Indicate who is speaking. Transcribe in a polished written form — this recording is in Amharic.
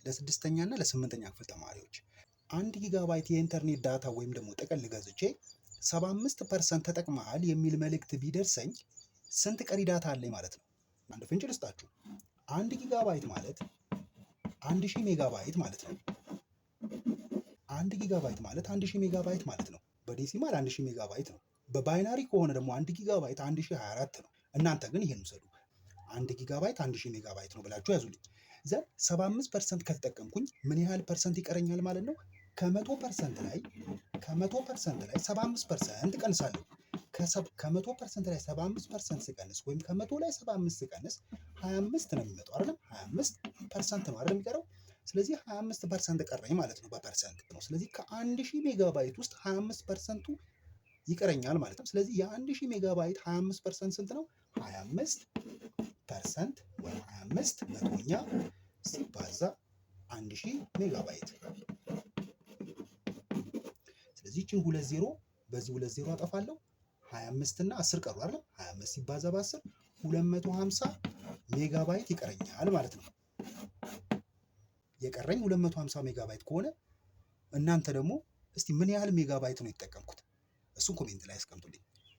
Speaker 1: ለስድስተኛ እና ለስምንተኛ ክፍል ተማሪዎች 1 ጊጋባይት የኢንተርኔት ዳታ ወይም ደግሞ ጥቅል ገዝቼ 75% ተጠቅመሃል የሚል መልእክት ቢደርሰኝ ስንት ቀሪ ዳታ አለኝ ማለት ነው? አንድ ፍንጭ ልስጣችሁ። 1 ጊጋባይት ማለት 1000 ሜጋባይት ማለት ነው። 1 ጊጋባይት ማለት 1000 ሜጋባይት ማለት ነው። በዴሲማል 1000 ሜጋባይት ነው። በባይናሪ ከሆነ ደግሞ 1 ጊጋባይት 1024 ነው። እናንተ ግን ይሄን ውሰዱ። 1 ጊጋባይት 1000 ሜጋባይት ነው ብላችሁ ያዙልኝ። ዘን 75% ከተጠቀምኩኝ ምን ያህል ፐርሰንት ይቀረኛል ማለት ነው? ከ100% ላይ 75% እቀንሳለሁ። ከ100% ላይ 75% ስቀንስ ወይም ከ100 ላይ 75 ስቀንስ 25 ነው የሚመጣው አይደል? 25% ነው አይደል የሚቀረው? ስለዚህ 25% ቀረኝ ማለት ነው በፐርሰንት ነው። ስለዚህ ከ1000 ሜጋባይት ውስጥ 25%ቱ ይቀረኛል ማለት ነው። ስለዚህ የ1000 ሜጋባይት 25% ስንት ነው? 25% ወይም 25 መቶኛ ሲባዛ 1000 ሜጋባይት። ስለዚህ እቺን 20 በዚህ 20 አጠፋለሁ። 25 እና 10 ቀሩ አይደል? 25 ሲባዛ በ10 250 ሜጋባይት ይቀረኛል ማለት ነው። የቀረኝ 250 ሜጋባይት ከሆነ እናንተ ደግሞ እስቲ ምን ያህል ሜጋባይት ነው የተጠቀምኩት? እሱን ኮሜንት ላይ አስቀምጡልኝ።